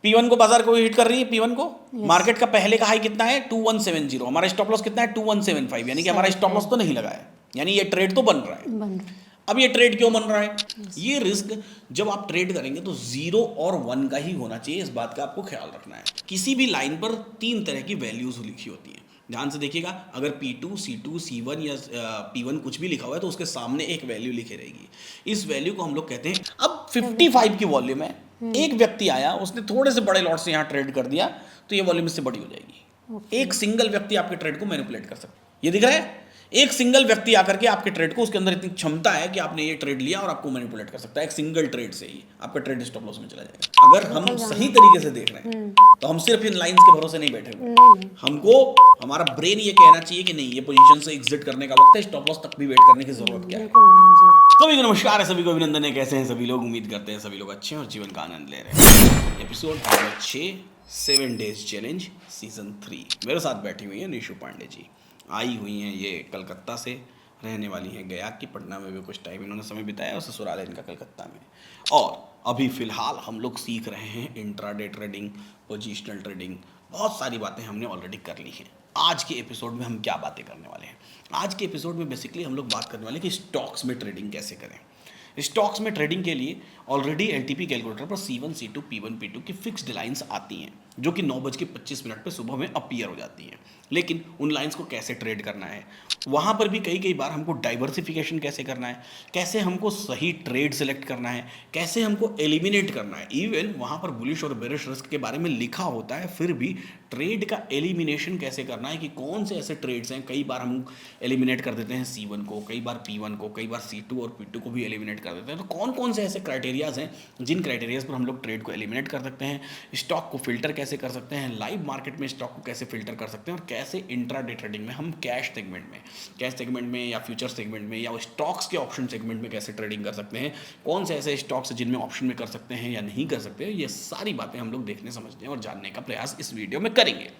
P1 को बाजार को हिट कर रही है, P1 को मार्केट का पहले का हाई कितना है 2170, हमारा स्टॉप लॉस कितना है 2175, यानी कि हमारा स्टॉप लॉस तो नहीं लगा है, यानी ये ट्रेड तो बन रहा है। अब ये ट्रेड क्यों बन रहा है? ये रिस्क जब आप ट्रेड करेंगे तो 0 और 1 का ही होना चाहिए, इस बात का आपको ख्याल रखना है। किसी भी लाइन पर 3 तरह की वैल्यूज लिखी होती है, ध्यान से देखिएगा। अगर P2, C2, C1 या P1 कुछ भी लिखा हुआ है तो उसके सामने एक वैल्यू लिखी रहेगी, इस वैल्यू को हम लोग कहते हैं। अब 55 की वॉल्यूम है, एक व्यक्ति आया, उसने थोड़े से बड़े लॉट से यहाँ ट्रेड कर दिया तो ये वॉल्यूम इससे बड़ी हो जाएगी। एक सिंगल व्यक्ति आपके ट्रेड को मैनिपुलेट कर सकता है, ये दिख रहा है। एक सिंगल व्यक्ति आकर के आपके ट्रेड को, उसके अंदर इतनी क्षमता है कि आपने ये ट्रेड लिया और आपको मैनिपुलेट कर सकता है। एक सिंगल ट्रेड से ही आपका ट्रेड स्टॉप लॉस में चला जाएगा। अगर हम सही तरीके से देख रहे हैं तो हम सिर्फ इन लाइंस के भरोसे नहीं बैठे हुए, हमको हमारा ब्रेन ये कहना चाहिए कि नहीं, ये पोजीशन से एग्जिट करने का वक्त है, स्टॉप लॉस तक भी वेट करने की जरूरत क्या है। सभी को नमस्कार है, सभी को अभिनंदन है। कैसे हैं सभी लोग? उम्मीद करते हैं सभी लोग अच्छे हैं और जीवन का आनंद ले रहे हैं। Episode 6 7 days challenge season 3। मेरे साथ बैठी हुई है निशु पांडे जी, आई हुई हैं ये कलकत्ता से, रहने वाली हैं गया की। पटना में भी कुछ टाइम इन्होंने समय बिताया और ससुराल है इनका कलकत्ता में। और अभी फ़िलहाल हम लोग सीख रहे हैं इंट्राडे ट्रेडिंग, पोजिशनल ट्रेडिंग, बहुत सारी बातें हमने ऑलरेडी कर ली हैं। आज के एपिसोड में हम क्या बातें करने वाले हैं? आज के एपिसोड में बेसिकली हम लोग बात करने वाले हैं कि स्टॉक्स में ट्रेडिंग कैसे करें। स्टॉक्स में ट्रेडिंग के लिए ऑलरेडी एलटीपी कैलकुलेटर पर C1, C2, P1, P2 की फिक्स्ड लाइंस आती हैं, जो कि 9:25 पर सुबह में अपीयर हो जाती हैं। लेकिन उन लाइंस को कैसे ट्रेड करना है, वहाँ पर भी कई बार हमको डाइवर्सिफिकेशन कैसे करना है, कैसे हमको सही ट्रेड सेलेक्ट करना है, कैसे हमको एलिमिनेट करना है। इवन वहाँ पर बुलिश और बेरिश रिस्क के बारे में लिखा होता है, फिर भी ट्रेड का एलिमिनेशन कैसे करना है, कि कौन से ऐसे ट्रेड्स हैं। कई बार हम एलिमिनेट कर देते हैं C1 को, कई बार P1 को, कई बार C2 और P2 को भी एलिमिनेट कर देते हैं। तो कौन कौन से ऐसे क्राइटेरियाज हैं जिन क्राइटेरियाज पर हम लोग ट्रेड को एलिमिनेट कर सकते हैं, स्टॉक को फिल्टर कैसे कर सकते हैं, लाइव मार्केट में स्टॉक को कैसे फिल्टर कर सकते हैं, और कैसे इंट्राडे ट्रेडिंग में हम कैश सेगमेंट में या फ्यूचर सेगमेंट में या स्टॉक्स के ऑप्शन सेगमेंट में कैसे ट्रेडिंग कर सकते हैं, कौन से ऐसे स्टॉक्स जिनमें ऑप्शन में कर सकते हैं या नहीं कर सकते हैं। ये सारी बातें हम लोग देखने, समझने और जानने का प्रयास इस वीडियो में करेंगे।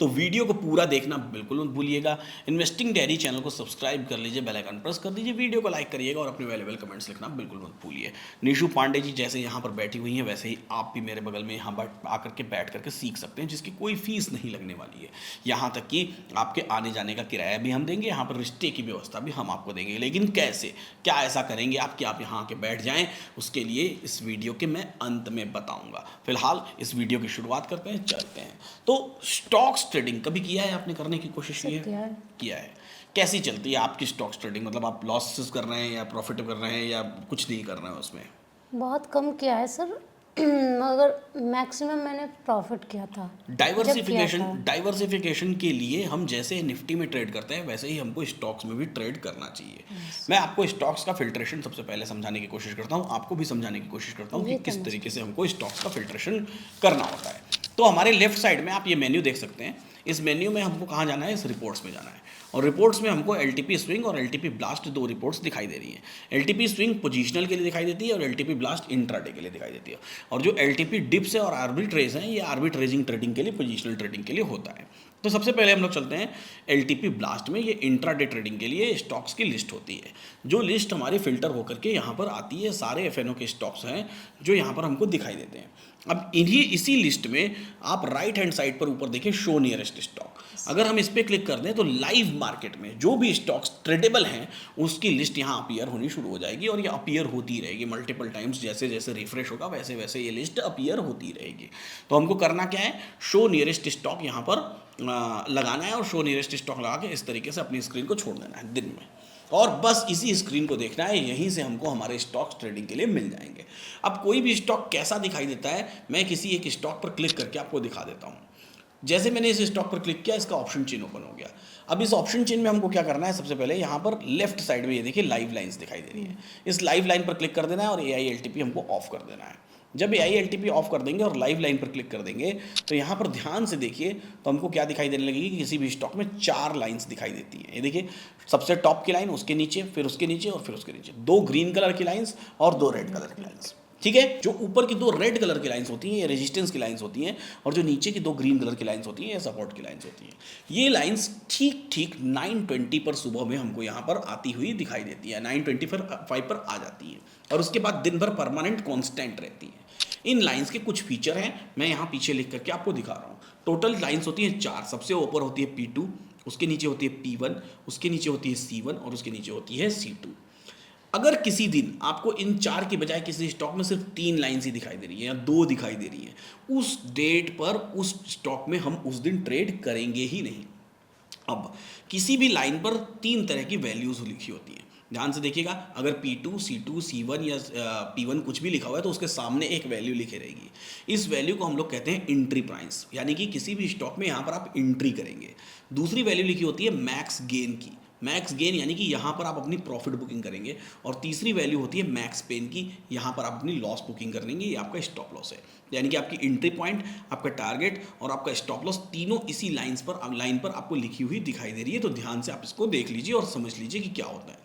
तो वीडियो को पूरा देखना बिल्कुल मत भूलिएगा। इन्वेस्टिंग डायरी चैनल को सब्सक्राइब कर लीजिए, बेल आइकन प्रेस कर दीजिए, वीडियो को लाइक करिएगा और अपने वैल्यूएबल कमेंट्स लिखना बिल्कुल मत भूलिए। निशु पांडे जी जैसे यहाँ पर बैठी हुई हैं, वैसे ही आप भी मेरे बगल में यहाँ आकर के बैठ करके सीख सकते हैं, जिसकी कोई फीस नहीं लगने वाली है। यहाँ तक कि आपके आने जाने का किराया भी हम देंगे, यहाँ पर रिश्ते की व्यवस्था भी हम आपको देंगे। लेकिन कैसे, क्या ऐसा करेंगे आप कि आप यहाँ आके बैठ जाएँ, उसके लिए इस वीडियो के मैं अंत में बताऊँगा। फिलहाल इस वीडियो की शुरुआत करते हैं, चलते हैं। तो स्टॉक्स ट्रेडिंग कभी किया है आपने? करने की कोशिश की है? किया है। कैसी चलती है आपकी स्टॉक्स ट्रेडिंग? मतलब आप लॉसेस कर रहे हैं या प्रॉफिट कर रहे हैं या कुछ नहीं कर रहे हैं उसमें? बहुत कम किया है सर, मगर मैक्सिमम मैंने प्रॉफिट किया था। डाइवर्सिफिकेशन के लिए हम जैसे निफ्टी में ट्रेड करते हैं वैसे ही हमको स्टॉक्स में भी ट्रेड करना चाहिए। मैं आपको स्टॉक्स का फिल्ट्रेशन सबसे पहले समझाने की कोशिश करता हूँ, आपको भी समझाने की कोशिश करता हूँ कि किस तरीके से हमको स्टॉक्स का फिल्ट्रेशन करना होता है। तो हमारे लेफ्ट साइड में आप ये मेन्यू देख सकते हैं। इस मेन्यू में हमको कहाँ जाना है? इस रिपोर्ट्स में जाना है। और रिपोर्ट्स में हमको एलटीपी स्विंग और एलटीपी ब्लास्ट दो रिपोर्ट्स दिखाई दे रही हैं। एलटीपी स्विंग पोजीशनल के लिए दिखाई देती है और एलटीपी ब्लास्ट इंट्राडे के लिए दिखाई देती है। और जो एलटीपी डिप्स है और आर्बिट्रेज हैं, ये आर्बिट्रेजिंग ट्रेडिंग के लिए, पोजीशनल ट्रेडिंग के लिए होता है। तो सबसे पहले हम लोग चलते हैं एलटीपी ब्लास्ट में। ये इंट्राडे ट्रेडिंग के लिए स्टॉक्स की लिस्ट होती है, जो लिस्ट हमारी फिल्टर होकर के यहाँ पर आती है। सारे एफएनओ के स्टॉक्स हैं जो यहाँ पर हमको दिखाई देते हैं। अब इसी लिस्ट में आप राइट हैंड साइड पर ऊपर देखिए शो नियरेस्ट स्टॉक। अगर हम इस पर क्लिक कर दें तो लाइव मार्केट में जो भी स्टॉक्स ट्रेडेबल हैं उसकी लिस्ट यहाँ अपीयर होनी शुरू हो जाएगी, और ये अपीयर होती रहेगी मल्टीपल टाइम्स। जैसे जैसे रिफ्रेश होगा वैसे वैसे ये लिस्ट अपीयर होती रहेगी। तो हमको करना क्या है? शो नियरेस्ट स्टॉक यहाँ पर लगाना है और शो नियरेस्ट स्टॉक लगा के इस तरीके से अपनी स्क्रीन को छोड़ देना है दिन में, और बस इसी स्क्रीन को देखना है। यहीं से हमको हमारे स्टॉक्स ट्रेडिंग के लिए मिल जाएंगे। अब कोई भी स्टॉक कैसा दिखाई देता है, मैं किसी एक स्टॉक पर क्लिक करके आपको दिखा देता हूँ। जैसे मैंने इस स्टॉक पर क्लिक किया, इसका ऑप्शन चेन ओपन हो गया। अब इस ऑप्शन चेन में हमको क्या करना है? सबसे पहले यहाँ पर लेफ्ट साइड में ये देखिए लाइव लाइंस दिखाई दे रही है। इस लाइव लाइन पर क्लिक कर देना है और AILTP हमको ऑफ कर देना है। जब AILTP ऑफ कर देंगे और लाइव लाइन पर क्लिक कर देंगे तो यहाँ पर ध्यान से देखिए तो हमको क्या दिखाई देने लगेगी कि किसी भी स्टॉक में 4 लाइंस दिखाई देती हैं। ये देखिए, सबसे टॉप की लाइन, उसके नीचे, फिर उसके नीचे और फिर उसके नीचे 2 ग्रीन कलर की लाइंस और 2 रेड कलर की लाइंस। ठीक है, जो ऊपर की 2 रेड कलर की लाइंस होती हैं ये रेजिस्टेंस की लाइंस होती हैं, और जो नीचे की 2 ग्रीन कलर की लाइंस होती हैं ये सपोर्ट की लाइंस होती हैं। ये लाइंस ठीक 9:20 पर सुबह में हमको यहाँ पर आती हुई दिखाई देती है, 9:25 पर आ जाती है, और उसके बाद दिन भर परमानेंट कांस्टेंट रहती है। इन लाइंस के कुछ फीचर हैं, मैं यहाँ पीछे लिख करके आपको दिखा रहा हूँ। टोटल लाइंस होती हैं 4, सबसे ऊपर होती है P2, उसके नीचे होती है P1, उसके नीचे होती है C1 और उसके नीचे होती है C2। अगर किसी दिन आपको इन 4 की बजाय किसी स्टॉक में सिर्फ 3 लाइन्स ही दिखाई दे रही है या 2 दिखाई दे रही है, उस डेट पर उस स्टॉक में हम उस दिन ट्रेड करेंगे ही नहीं। अब किसी भी लाइन पर 3 तरह की वैल्यूज लिखी होती हैं, ध्यान से देखिएगा। अगर P2, C2, C1 या P1 कुछ भी लिखा हुआ है तो उसके सामने एक वैल्यू लिखी रहेगी। इस वैल्यू को हम लोग कहते हैं एंट्री प्राइस, यानी कि किसी भी स्टॉक में यहाँ पर आप एंट्री करेंगे। दूसरी वैल्यू लिखी होती है मैक्स गेन की, मैक्स गेन यानी कि यहाँ पर आप अपनी प्रॉफिट बुकिंग करेंगे। और तीसरी वैल्यू होती है मैक्स पेन की, यहाँ पर आप अपनी लॉस बुकिंग करेंगे, ये आपका स्टॉप लॉस है। यानी कि आपकी एंट्री पॉइंट, आपका टारगेट और आपका स्टॉप लॉस तीनों इसी लाइन पर आपको लिखी हुई दिखाई दे रही है। तो ध्यान से आप इसको देख लीजिए और समझ लीजिए कि क्या होता है।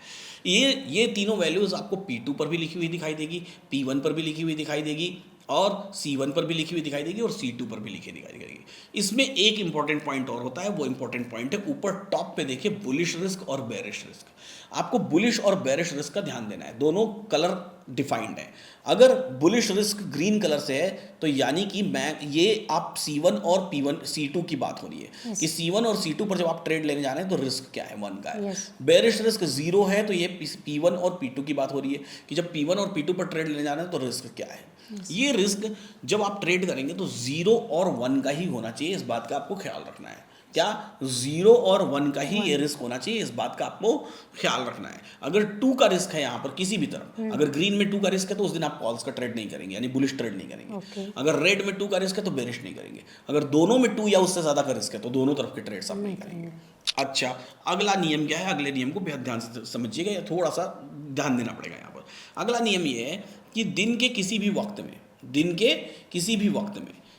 ये तीनों वैल्यूज़ आपको P2 पर भी लिखी हुई दिखाई देगी, P1 पर भी लिखी हुई दिखाई देगी और C1 पर भी लिखी हुई दिखाई देगी और C2 पर भी लिखी दिखाई देगी। इसमें एक इंपॉर्टेंट पॉइंट और होता है, वो इंपॉर्टेंट पॉइंट है ऊपर टॉप पे देखिए, बुलिश रिस्क और बेरिश रिस्क। आपको बुलिश और बेरिश रिस्क का ध्यान देना है, दोनों कलर डिफाइंड है। अगर बुलिश रिस्क ग्रीन कलर से है तो यानी कि ये आप C1 और P1 C2 की बात हो रही है कि C1 और C2 पर जब आप ट्रेड लेने जा रहे हैं तो रिस्क क्या है, 1 का है। बेरिश रिस्क 0 है तो ये P1 और P2 की बात हो रही है कि जब P1 और P2 पर ट्रेड लेने जा रहे हैं तो रिस्क क्या है। ये रिस्क जब आप ट्रेड करेंगे तो 0 और 1 का ही होना चाहिए, इस बात का आपको ख्याल रखना है। क्या 0 और 1 का ही ये रिस्क होना चाहिए, इस बात का आपको ख्याल रखना है। अगर 2 का रिस्क है यहाँ पर किसी भी तरफ, अगर ग्रीन में 2 का रिस्क है तो उस दिन आप कॉल्स का ट्रेड नहीं करेंगे, यानी बुलिश ट्रेड नहीं करेंगे। अगर रेड में 2 का रिस्क है तो बेरिश नहीं करेंगे। अगर दोनों में 2 या उससे ज़्यादा का रिस्क है तो दोनों तरफ के ट्रेड्स आप नहीं करेंगे। अच्छा, अगला नियम क्या है, अगले नियम को बेहद ध्यान से समझिएगा, या थोड़ा सा ध्यान देना पड़ेगा यहाँ पर। अगला नियम ये है कि दिन के किसी भी वक्त में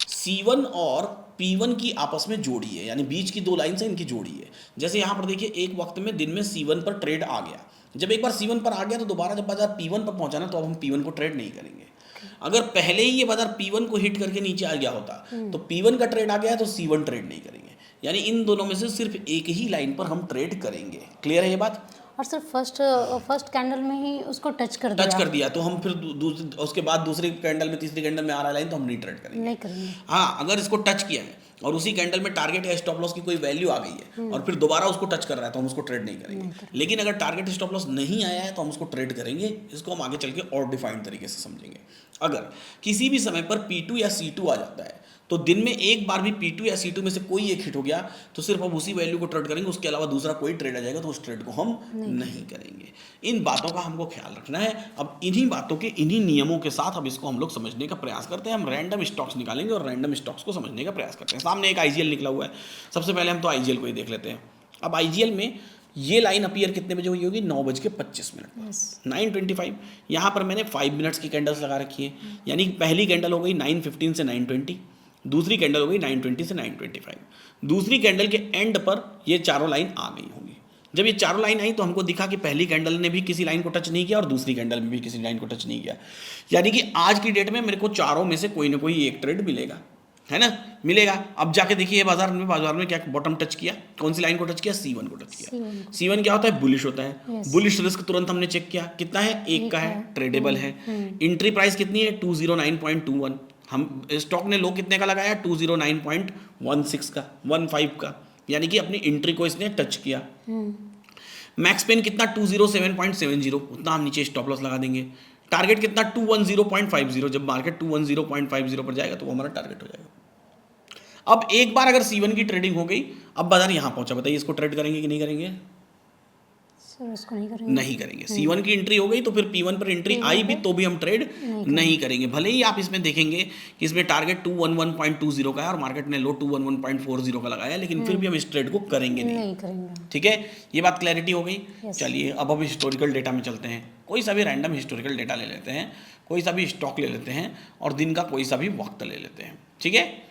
C1 और P1 की आपस में जोड़ी है, यानी बीच की 2 लाइन से इनकी जोड़ी है। जैसे यहाँ पर देखिए, एक वक्त में दिन में C1 पर ट्रेड आ गया, जब एक बार C1 पर आ गया तो दोबारा जब बाजार P1 पर पहुंचा ना तो अब हम P1 को ट्रेड नहीं करेंगे। अगर पहले ही ये बाजार P1 को हिट करके नीचे आ गया होता तो P1 का ट्रेड आ गया तो C1 ट्रेड नहीं करेंगे, यानी इन दोनों में से सिर्फ एक ही लाइन पर हम ट्रेड करेंगे। क्लियर है ये बात? और सर फर्स्ट कैंडल में ही उसको टच कर दिया तो हम फिर उसके बाद दूसरी कैंडल में, तीसरी कैंडल में आ रहा लाइन तो हम नहीं ट्रेड करेंगे। हाँ, अगर इसको टच किया है और उसी कैंडल में टारगेट या स्टॉप लॉस की कोई वैल्यू आ गई है और फिर दोबारा उसको टच कर रहा है तो हम उसको ट्रेड नहीं करेंगे। लेकिन अगर टारगेट स्टॉप लॉस नहीं आया है तो हम उसको ट्रेड करेंगे। इसको हम आगे चल के और डिफाइंड तरीके से समझेंगे। अगर किसी भी समय पर P2 या C2 आ जाता है तो दिन में एक बार भी P2 या C2 में से कोई एक हिट हो गया तो सिर्फ हम उसी वैल्यू को ट्रेड करेंगे, उसके अलावा दूसरा कोई ट्रेड आ जाएगा तो उस ट्रेड को हम नहीं करेंगे। इन बातों का हमको ख्याल रखना है। अब इन्हीं बातों के, इन्हीं नियमों के साथ अब इसको हम लोग समझने का प्रयास करते हैं। हम रैंडम स्टॉक्स निकालेंगे और रैंडम स्टॉक्स को समझने का प्रयास करते हैं। सामने एक IGL निकला हुआ है, सबसे पहले हम तो IGL को ही देख लेते हैं। अब IGL में ये लाइन अपीयर कितने बजे हुई होगी? 9:25 पर 9:25। यहाँ पर मैंने 5 मिनट्स की कैंडल्स लगा रखी है, यानी पहली कैंडल हो गई 9:15 से 9:20, दूसरी कैंडल हो गई 9:20 से 9:25। दूसरी कैंडल के एंड पर ये चारों लाइन आ गई होंगी। जब ये चारों लाइन आई तो हमको दिखा कि पहली कैंडल ने भी किसी लाइन को टच नहीं किया और दूसरी कैंडल में भी किसी लाइन को टच नहीं किया, यानी कि आज की डेट में मेरे को चारों में से कोई ना कोई एक ट्रेड मिलेगा, है ना, मिलेगा। अब जाके देखिए बाजार में क्या बॉटम टच किया, कौन सी लाइन को टच किया? C1 को टच किया। C1 क्या होता है? बुलिश होता है। बुलिश रिस्क तुरंत हमने चेक किया, कितना है? 1 का है, ट्रेडेबल है। एंट्री प्राइस कितनी है? 209.21। हम स्टॉक ने लो कितने का लगाया? 209.16 का, 15 का, यानी कि अपनी एंट्री को इसने टच किया। मैक्स पेन कितना? 207.70, उतना हम नीचे स्टॉप लॉस लगा देंगे। टारगेट कितना? 210.50। जब मार्केट 210.50 पर जाएगा तो वो हमारा टारगेट हो जाएगा। अब एक बार अगर C1 की ट्रेडिंग हो गई, अब बाजार यहाँ पहुंचा, बताइए इसको ट्रेड करेंगे कि नहीं करेंगे? इसको नहीं करेंगे। C1 की एंट्री हो गई तो फिर P1 पर एंट्री आई भी तो भी हम ट्रेड नहीं करेंगे। भले ही आप इसमें देखेंगे कि इसमें टारगेट 211.20 का है और मार्केट ने लो 211.40 का लगाया, लेकिन फिर भी हम इस ट्रेड को करेंगे नहीं। ठीक है, ये बात क्लैरिटी हो गई। चलिए अब हिस्टोरिकल डेटा में चलते हैं। कोई सा भी रैंडम हिस्टोरिकल डेटा ले लेते हैं, कोई सा भी स्टॉक ले लेते हैं और दिन का कोई सा भी वक्त ले लेते हैं। ठीक है,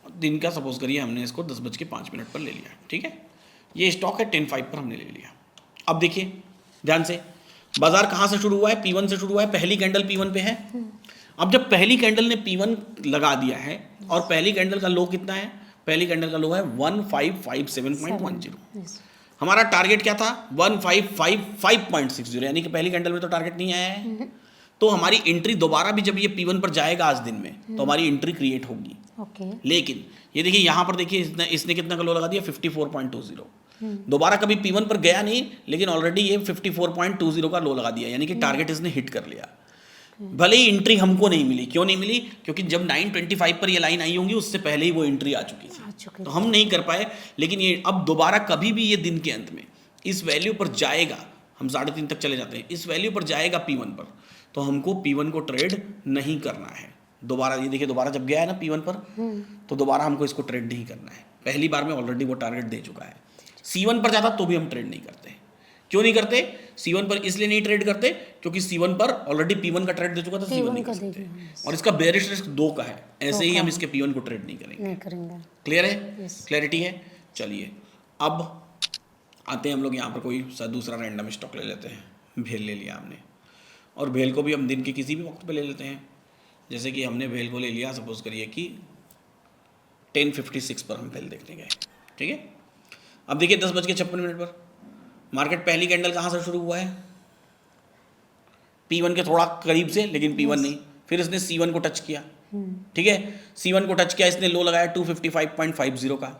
दिन का सपोज करिए हमने इसको 10:05 पर ले लिया। ठीक है, ये स्टॉक है 10:05 पर हमने ले लिया। अब देखिए ध्यान से, बाजार कहाँ से शुरू हुआ है? P1 से शुरू हुआ है। पहली कैंडल P1 पे है। अब जब पहली कैंडल ने P1 लगा दिया है और पहली कैंडल का लो कितना है? पहली कैंडल का लो है 1557.10। हमारा टारगेट क्या था? 1555.60, यानी कि पहली कैंडल में तो टारगेट नहीं आया है। तो हमारी एंट्री दोबारा भी जब ये P1 पर जाएगा आज दिन में तो हमारी एंट्री क्रिएट होगी। ओके। लेकिन ये देखिए यहाँ पर देखिए इसने कितना का लो लगा दिया 54.20। दोबारा कभी P1 पर गया नहीं, लेकिन ऑलरेडी ये 54.20 का लो लगा दिया, यानी कि टारगेट इसने हिट कर लिया। भले ही एंट्री हमको नहीं मिली, क्यों नहीं मिली? क्योंकि जब 925 पर ये लाइन आई होंगी उससे पहले ही वो एंट्री आ चुकी थी, तो हम नहीं कर पाए। लेकिन ये अब दोबारा कभी भी ये दिन के अंत में इस वैल्यू पर जाएगा, हम 3.5 तक चले जाते हैं, इस वैल्यू पर जाएगा P1 पर, तो हमको P1 को ट्रेड नहीं करना है। दोबारा ये देखिए, दोबारा जब गया है ना P1 पर, तो दोबारा हमको इसको ट्रेड नहीं करना है। पहली बार में ऑलरेडी वो टारगेट दे चुका है। C1 पर जाता तो भी हम ट्रेड नहीं करते। क्यों नहीं करते? C1 पर इसलिए नहीं ट्रेड करते क्योंकि C1 पर ऑलरेडी P1 का ट्रेड दे चुका था, C1 नहीं कर सकते। और इसका बेयरिश रिस्क 2 का है, ऐसे ही हम इसके P1 को ट्रेड नहीं करेंगे। क्लियर है? क्लैरिटी है? चलिए अब आते हैं हम लोग यहाँ पर कोई सा दूसरा रैंडम स्टॉक ले लेते हैं। भेल ले लिया हमने, और भेल को भी हम दिन के किसी भी वक्त पे ले लेते हैं। जैसे कि हमने भेल को ले लिया, सपोज करिए कि 10:56 पर हम भेल देखने गए, ठीक है। अब देखिए 10:56 पर मार्केट पहली कैंडल कहाँ से शुरू हुआ है? P1 के थोड़ा करीब से, लेकिन P1 नहीं। फिर इसने C1 को टच किया, ठीक है। C1 को टच किया, इसने लो लगाया 255.50 का।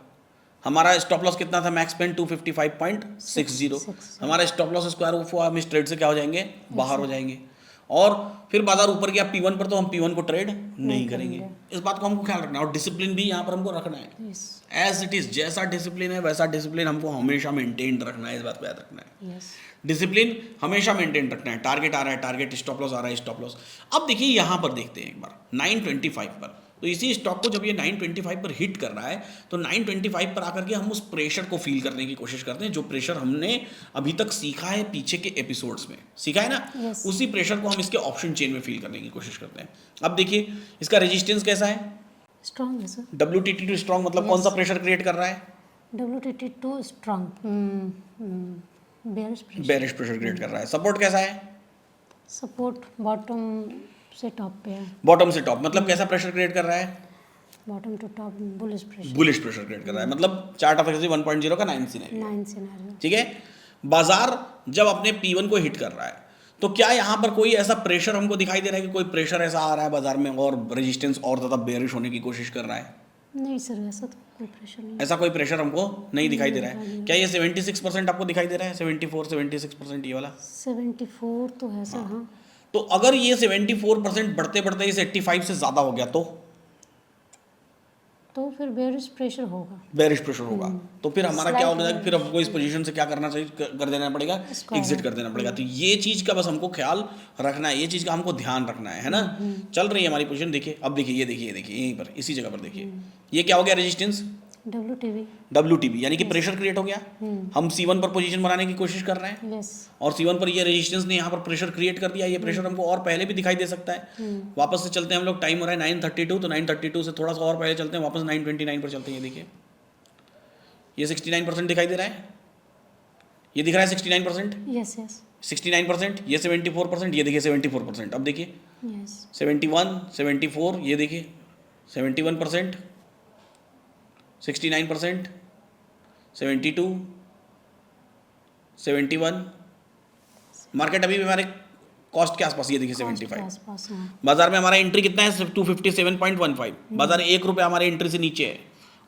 हमारा स्टॉप लॉस कितना था मैक्स पेन? 255.60। हमारा स्टॉप लॉस स्क्वायर ऑफ हम इस ट्रेड से क्या हो जाएंगे? बाहर हो जाएंगे। और फिर बाजार ऊपर गया P1 पर, तो हम P1 को ट्रेड नहीं करेंगे। इस बात को हमको ख्याल रखना है, और डिसिप्लिन भी यहाँ पर हमको रखना है। एज इट इज, जैसा डिसिप्लिन है वैसा डिसिप्लिन हमको हमेशा मेंटेन रखना है। इस बात को याद रखना है, डिसिप्लिन हमेशा मेंटेन रखना है। टारगेट आ रहा है टारगेट, स्टॉप लॉस आ रहा है स्टॉप लॉस। अब देखिए यहाँ पर देखते हैं एक बार 925 पर, तो इसी स्टॉक को जब ये 925 पर हिट कर रहा है, तो 925 पर आकर के हम उस प्रेशर को फील करने की कोशिश करते हैं, जो प्रेशर हमने अभी तक सीखा है पीछे के एपिसोड्स में, सीखा है ना। उसी प्रेशर को हम इसके ऑप्शन चेन में फील करने की कोशिश करते हैं। अब देखिए इसका रेजिस्टेंस कैसा है? स्ट्रांग है सर। WTT2 स्ट्रांग, मतलब कौन सा प्रेशर क्रिएट कर रहा है? WTT2 strong, bearish pressure create कर रहा है। सपोर्ट कैसा है? सपोर्ट बॉटम से टॉप पे है। बॉटम से टॉप मतलब कैसा प्रेशर क्रिएट कर रहा है? Bottom to top bullish pressure. Bullish pressure create कर रहा है, मतलब चार्ट ऑफ एक्सचेंज 1.0 का 9 सिनेरियो, ठीक है। बाजार जब अपने P1 को हिट कर रहा है, तो क्या यहाँ पर कोई ऐसा प्रेशर हमको दिखाई दे रहा है कि कोई प्रेशर ऐसा आ रहा है बाजार में और रेजिस्टेंस और ज़्यादा बेयरिश होने की कोशिश कर रहा है? नहीं सर, ऐसा तो कोई प्रेशर नहीं। ऐसा कोई प्रेशर हमको नहीं दिखाई दे रहा है। क्या ये 76% आपको दिखाई दे रहा है? 76% ये वाला 74 तो है सर। हाँ, तो अगर ये 74% बढ़ते बढ़ते इस 85 से ज़्यादा हो गया तो फिर बेरिश प्रेशर होगा, बेरिश प्रेशर होगा। तो फिर हमारा क्या होगा कि फिर हमको इस पोजीशन से क्या करना चाहिए? कर देना पड़ेगा, एग्जिट कर देना पड़ेगा। तो ये चीज़ का बस हमको ख्याल रखना है, ये चीज़ का हमको ध्यान रखना है ना। चल रही है हमारी पोजीशन, देखिए अब देखिए, ये देखिए यहीं पर इसी जगह पर देखिए, ये क्या हो गया? रेजिस्टेंस WTB, यानी कि प्रेशर क्रिएट हो गया। हम C1 पर पोजीशन बनाने की कोशिश कर रहे हैं, और C1 पर ये रेजिस्टेंस ने यहाँ पर प्रेशर क्रिएट कर दिया। ये प्रेशर हमको और पहले भी दिखाई दे सकता है। वापस से चलते हैं हम लोग, टाइम हो रहा है 9:32, तो 9:32 से थोड़ा सा और पहले चलते हैं, वापस 9:29 पर चलते हैं। ये देखिए, ये 69% दिखाई दे रहा है, ये दिख रहा है 69%, 69%, ये 74%, ये देखिए 74%। अब देखिए 71, 74, ये देखिए 71%, 69%, 72, 71। मार्केट अभी भी हमारे कॉस्ट के आसपास, ये देखिए 75। बाजार में हमारा एंट्री कितना है? 257.15। बाजार 1 रुपये हमारे एंट्री से नीचे है,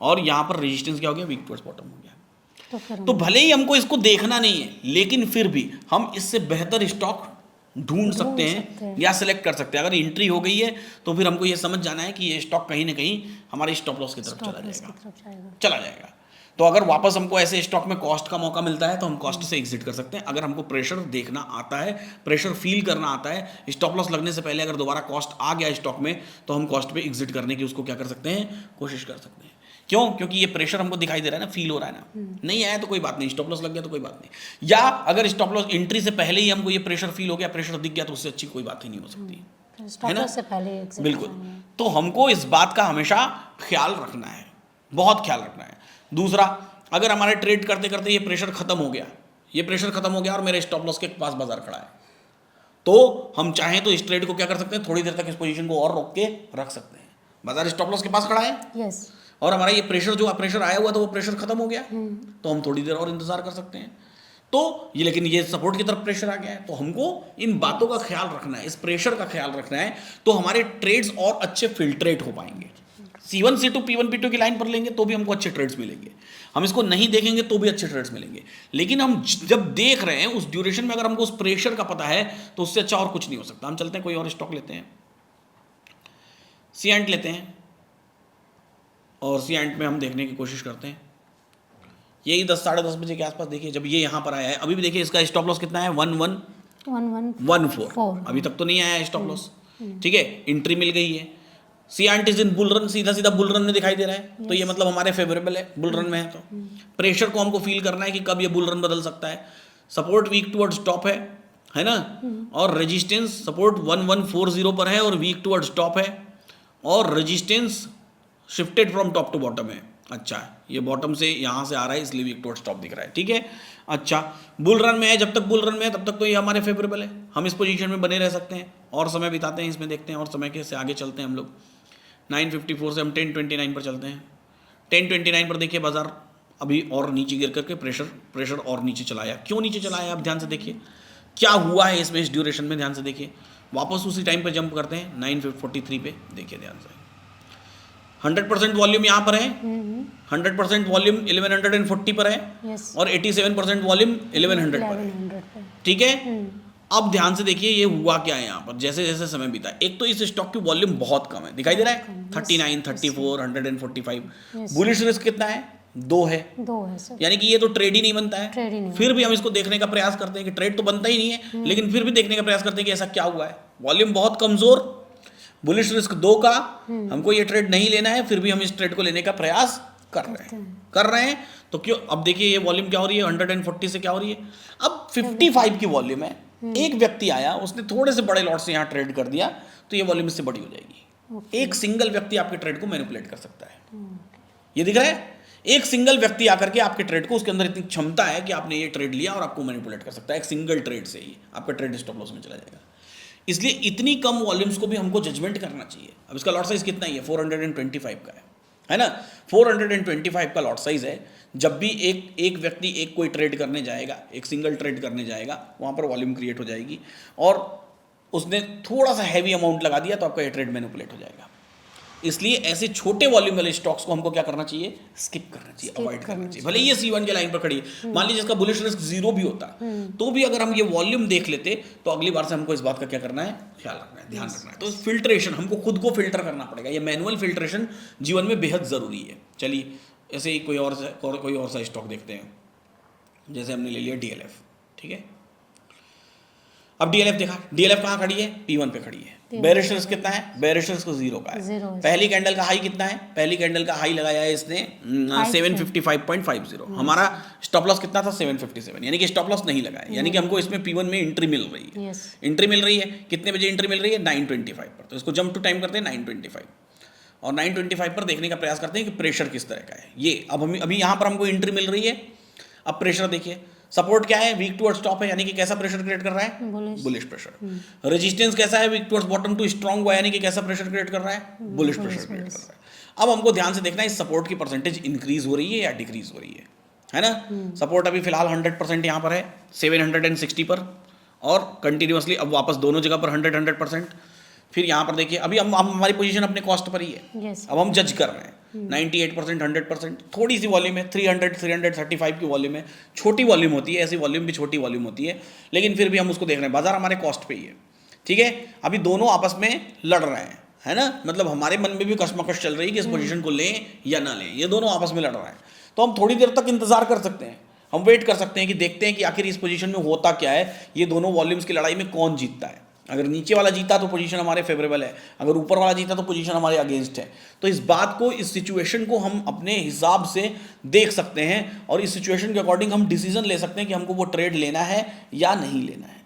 और यहाँ पर रेजिस्टेंस क्या हो गया? वीक टुवर्ड्स बॉटम हो गया। तो भले ही हमको इसको देखना नहीं है, लेकिन फिर भी हम इससे बेहतर स्टॉक ढूंढ सकते हैं या सिलेक्ट कर सकते हैं। अगर एंट्री हो गई है तो फिर हमको ये समझ जाना है कि ये स्टॉक कहीं ना कहीं हमारे स्टॉप लॉस की तरफ चला जाएगा। तो अगर वापस हमको ऐसे स्टॉक में कॉस्ट का मौका मिलता है तो हम कॉस्ट से एग्जिट कर सकते हैं। अगर हमको प्रेशर देखना आता है, प्रेशर फील करना आता है, स्टॉप लॉस लगने से पहले अगर दोबारा कॉस्ट आ गया स्टॉक में, तो हम कॉस्ट पे एग्जिट करने की उसको क्या कर सकते हैं? कोशिश कर सकते हैं। क्यों? क्योंकि ये प्रेशर हमको दिखाई दे रहा है ना, फील हो रहा है ना। नहीं आया तो कोई बात नहीं, स्टॉप लॉस लग गया तो कोई बात नहीं। या अगर स्टॉप लॉस एंट्री से पहले ही हमको ये प्रेशर फील हो गया, प्रेशर दिख गया, तो उससे अच्छी कोई बात ही नहीं हो सकती, है ना। बिल्कुल। तो हमको इस बात का हमेशा ख्याल रखना है, बहुत ख्याल रखना है। दूसरा, अगर हमारे ट्रेड करते करते ये प्रेशर खत्म हो गया, ये प्रेशर खत्म हो गया और मेरे स्टॉप लॉस के पास बाजार खड़ा है, तो हम चाहें तो इस ट्रेड को क्या कर सकते हैं? थोड़ी देर तक इस पोजीशन को और रोक के रख सकते हैं। बाजार स्टॉप लॉस के पास खड़ा है, और हमारा ये प्रेशर जो प्रेशर आया हुआ था वो प्रेशर खत्म हो गया, तो हम थोड़ी देर और इंतजार कर सकते हैं। तो ये, लेकिन ये सपोर्ट की तरफ प्रेशर आ गया है, तो हमको इन बातों का ख्याल रखना है, इस प्रेशर का ख्याल रखना है, तो हमारे ट्रेड्स और अच्छे फिल्ट्रेट हो पाएंगे। C1 C2 P1 P2 की लाइन पर लेंगे तो भी हमको अच्छे ट्रेड्स मिलेंगे, हम इसको नहीं देखेंगे तो भी अच्छे ट्रेड्स मिलेंगे। लेकिन हम जब देख रहे हैं उस ड्यूरेशन में अगर हमको उस प्रेशर का पता है तो उससे अच्छा और कुछ नहीं हो सकता। हम चलते हैं कोई और स्टॉक लेते हैं, सीएंट लेते हैं, और सीएंट में हम देखने की कोशिश करते हैं। यही 10 साढ़े 10 बजे के आसपास देखिए जब ये यहाँ पर आया है, अभी भी देखिए इसका स्टॉप लॉस कितना है 1114, अभी तक तो नहीं आया है स्टॉप लॉस, ठीक है, एंट्री मिल गई है। सीएंट इज इन बुल रन, सीधा सीधा बुल रन में दिखाई दे रहा है, तो ये मतलब हमारे फेवरेबल है, बुल रन में है। तो प्रेशर को हमको फील करना है कि कब ये बुल रन बदल सकता है। सपोर्ट वीक टुवर्ड्स टॉप है ना, और रेजिस्टेंस सपोर्ट 1140 पर है और वीक टुवर्ड्स टॉप है, और resistance shifted from top to bottom है। अच्छा, ये बॉटम से यहाँ से आ रहा है इसलिए वीक टुवर्ड्स टॉप दिख रहा है, ठीक है। अच्छा, बुल रन में है, जब तक बुल रन में है तब तक तो ये हमारे फेवरेबल है, हम इस पोजीशन में बने रह सकते हैं और समय बिताते हैं इसमें, देखते हैं और समय के से आगे चलते हैं हम लोग। 954 से हम 1029 पर चलते हैं। 1029 पर देखिए बाजार अभी और नीचे गिर करके प्रेशर और नीचे चलाया। क्यों नीचे चलाया आप ध्यान से देखिए, क्या हुआ है इसमें, इस ड्यूरेशन में ध्यान से देखिए। वापस उसी टाइम पे जंप करते हैं 943 पे, देखिए ध्यान से 100% वॉल्यूम यहाँ पर है, 100% वॉल्यूम 1140 पर है, और 87% वॉल्यूम 1100 पर है, ठीक है। अब ध्यान से देखिए ये हुआ क्या है यहाँ पर, जैसे जैसे समय बीता, एक तो इस स्टॉक की वॉल्यूम बहुत कम है, दिखाई दे रहा है 39, 34, 145। बुलिश रिस्क कितना है, 2 है सर, यानी कि ये तो ट्रेड ही नहीं बनता है। फिर भी हम इसको देखने का प्रयास करते हैं कि ट्रेड तो बनता ही नहीं है, लेकिन फिर भी देखने का प्रयास करते हैं कि ऐसा क्या हुआ है। वॉल्यूम बहुत कमजोर, बुलिश रिस्क 2 का, हमको ये ट्रेड नहीं लेना है, फिर भी हम इस ट्रेड को लेने का प्रयास कर रहे हैं। तो क्यों, अब देखिए ये वॉल्यूम क्या हो रही है, 140 से क्या हो रही है, अब 55 की वॉल्यूम है। एक व्यक्ति आया, उसने थोड़े से बड़े लॉट से यहाँ ट्रेड कर दिया, तो ये वॉल्यूम इससे बड़ी हो जाएगी। एक सिंगल व्यक्ति आपके ट्रेड को मैनिपुलेट कर सकता है, ये दिख रहा है, एक सिंगल व्यक्ति आकर के आपके ट्रेड को, उसके अंदर इतनी क्षमता है कि आपने ये ट्रेड लिया और आपको मैनिपुलेट कर सकता है। एक सिंगल ट्रेड से ही आपका ट्रेड स्टॉप लॉस में चला जाएगा। इसलिए इतनी कम वॉल्यूम्स को भी हमको जजमेंट करना चाहिए। अब इसका लॉट साइज कितना ही है, 425 का है ना, 425 का लॉट साइज है। जब भी एक व्यक्ति एक कोई ट्रेड करने जाएगा, एक सिंगल ट्रेड करने जाएगा, वहाँ पर वॉल्यूम क्रिएट हो जाएगी, और उसने थोड़ा सा हैवी अमाउंट लगा दिया तो आपका ये ट्रेड मैनिपुलेट हो जाएगा। इसलिए ऐसे छोटे वॉल्यूम वाले स्टॉक्स को हमको क्या करना चाहिए, स्किप करना चाहिए, अवॉइड करना चाहिए। भले ये C1 के लाइन पर खड़ी है, मान लीजिए इसका बुलिश रिस्क 0 भी होता, तो भी अगर हम ये वॉल्यूम देख लेते तो अगली बार से हमको इस बात का क्या करना है, ख्याल रखना है, ध्यान रखना है। तो फिल्ट्रेशन हमको खुद को फिल्टर करना पड़ेगा, ये मैनुअल फिल्ट्रेशन जीवन में बेहद जरूरी है। चलिए ऐसे ही कोई और सा स्टॉक देखते हैं, जैसे हमने ले लिया DLF, ठीक है। अब DLF देखा, DLF कहाँ खड़ी है, P1 पे खड़ी है। बेरिश रिस्क कितना है, बेरिश रिस्क 0 का है। पहली कैंडल का हाई कितना है, पहली कैंडल का हाई लगाया है इसने 755.50। हमारा स्टॉप लॉस कितना था, 757, यानी कि स्टॉप लॉस नहीं लगाया, यानी कि हमको इसमें P1 में एंट्री मिल रही है। एंट्री मिल रही है कितने बजे, एंट्री मिल रही है 925 पर, तो इसको जंप टू टाइम करते हैं 925, और 925 पर देखने का प्रयास करते हैं कि प्रेशर किस तरह का है। ये अब हम अभी यहाँ पर हमको एंट्री मिल रही है। अब प्रेशर देखिए, सपोर्ट क्या है, वीक टुवर्ड्स टॉप है, यानी कि कैसा प्रेशर क्रिएट कर रहा है, बुलिश प्रेशर। रेजिस्टेंस कैसा है, weak towards bottom to strong हुआ, यानी कि कैसा प्रेशर क्रिएट कर रहा है, बुलिश प्रेशर क्रिएट कर रहा है। अब हमको ध्यान से देखना है इस सपोर्ट की परसेंटेज इंक्रीज हो रही है या डिक्रीज हो रही है ना। सपोर्ट अभी फिलहाल 100% यहाँ पर है 760 पर, और कंटिन्यूसली अब वापस दोनों जगह पर 100%। फिर यहाँ पर देखिए अभी हम हमारी पोजीशन अपने कॉस्ट पर ही है। अब हम जज कर रहे हैं 98%, 100%, थोड़ी सी वॉल्यूम है, 335 की वॉल्यूम है, छोटी वॉल्यूम होती है, ऐसी वॉल्यूम भी छोटी वॉल्यूम होती है, लेकिन फिर भी हम उसको देख रहे हैं, बाजार हमारे कॉस्ट पे ही है, ठीक है। अभी दोनों आपस में लड़ रहे हैं, है ना, मतलब हमारे मन में भी कशमकश चल रही है कि इस पोजीशन को लें या ना लें, ये दोनों आपस में लड़ रहे हैं। तो हम थोड़ी देर तक इंतजार कर सकते हैं, हम वेट कर सकते हैं कि देखते हैं कि आखिर इस पोजीशन में होता क्या है, ये दोनों वॉल्यूम्स की लड़ाई में कौन जीतता है। अगर नीचे वाला जीता तो पोजीशन हमारे फेवरेबल है, अगर ऊपर वाला जीता तो पोजीशन हमारे अगेंस्ट है। तो इस बात को, इस सिचुएशन को हम अपने हिसाब से देख सकते हैं, और इस सिचुएशन के अकॉर्डिंग हम डिसीजन ले सकते हैं कि हमको वो ट्रेड लेना है या नहीं लेना है,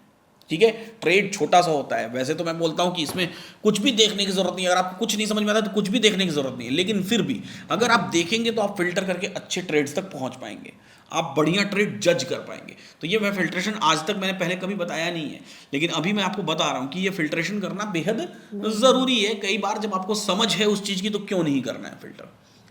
ठीक है। ट्रेड छोटा सा होता है, वैसे तो मैं बोलता हूँ कि इसमें कुछ भी देखने की जरूरत नहीं है, अगर आपको कुछ नहीं समझ में आता तो कुछ भी देखने की जरूरत नहीं है, लेकिन फिर भी अगर आप देखेंगे तो आप फिल्टर करके अच्छे ट्रेड्स तक पहुँच पाएंगे, आप बढ़िया ट्रेड जज कर पाएंगे। तो ये मैं फिल्ट्रेशन आज तक मैंने पहले कभी बताया नहीं है, लेकिन अभी मैं आपको बता रहा हूँ कि ये फिल्ट्रेशन करना बेहद ज़रूरी है। कई बार जब आपको समझ है उस चीज़ की तो क्यों नहीं करना है फिल्टर,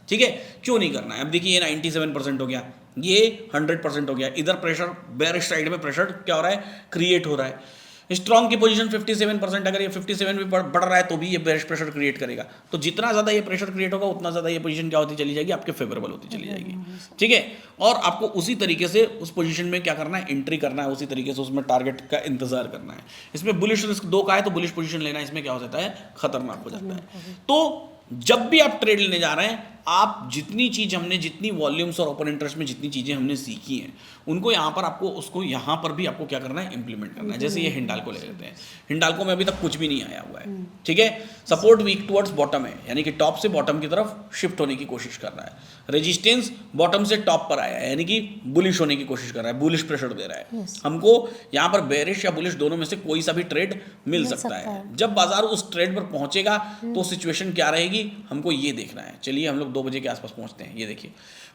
ठीक है, क्यों नहीं करना है? अब देखिए ये 97% हो गया, ये 100% हो गया, इधर प्रेशर बेयरिश साइड में प्रेशर क्या हो रहा है, क्रिएट हो रहा है। स्ट्रॉन्ग की पोजीशन 57%, अगर ये 57 भी बढ़ रहा है तो भी ये बेयरिश प्रेशर क्रिएट करेगा। तो जितना ज़्यादा ये प्रेशर क्रिएट होगा उतना ज़्यादा ये पोजीशन क्या होती चली जाएगी, आपके फेवरेबल होती चली जाएगी। ठीक है, और आपको उसी तरीके से उस पोजीशन में क्या करना है, एंट्री करना है, उसी तरीके से उसमें टारगेट का इंतजार करना है। इसमें बुलिश रिस्क 2 का है तो बुलिश पोजीशन लेना इसमें क्या हो जाता है, खतरनाक हो जाता है। तो जब भी आप ट्रेड लेने जा रहे हैं, आप जितनी चीज़ हमने, जितनी वॉल्यूम्स और ओपन इंटरेस्ट में जितनी चीज़ें हमने सीखी हैं, उनको यहाँ पर आपको, उसको यहाँ पर भी आपको क्या करना है, इंप्लीमेंट करना है। जैसे ये हिंडाल्को ले लेते हैं, हिंडाल्को में अभी तक कुछ भी नहीं आया हुआ है, ठीक है। सपोर्ट वीक टुवर्ड्स बॉटम है, यानी कि टॉप से बॉटम की तरफ शिफ्ट होने की कोशिश कर रहा है। रेजिस्टेंस बॉटम से टॉप पर आया है, यानी कि बुलिश होने की कोशिश कर रहा है, बुलिश प्रेशर दे रहा है। हमको यहाँ पर बेरिश या बुलिश दोनों में से कोई सा भी ट्रेड मिल सकता है। जब बाजार उस ट्रेड पर पहुंचेगा तो सिचुएशन क्या रहेगी, हमको ये देखना है। चलिए हम लोग 2 बजे के आसपास पहुंचते हैं। ये देखिए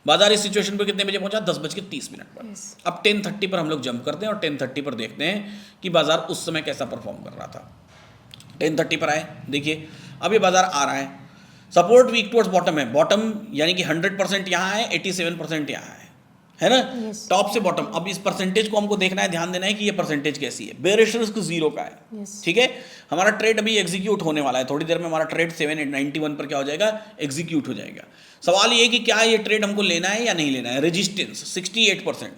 बाजार इस सिचुएशन पर कितने बजे पहुंचा, 10:30 पर। अब 10:30 पर हम लोग जंप करते हैं और 10:30 पर देखते हैं कि बाजार उस समय कैसा परफॉर्म कर रहा था। 10:30 पर आए, देखिए अब ये बाजार आ रहा है, सपोर्ट वीक टुवर्ड्स बॉटम है, बॉटम यानी कि 100% यहाँ है, 87% यहाँ है ना, टॉप से बॉटम। अब इस परसेंटेज को हमको देखना है, ध्यान देना है कि ये परसेंटेज कैसी है। बेयरिश रिस्क 0 का है, ठीक है। हमारा ट्रेड अभी एग्जीक्यूट होने वाला है, थोड़ी देर में हमारा ट्रेड 791 पर क्या हो जाएगा, एग्जीक्यूट हो जाएगा। सवाल ये कि क्या ये ट्रेड हमको लेना है या नहीं लेना है। रेजिस्टेंस 68%,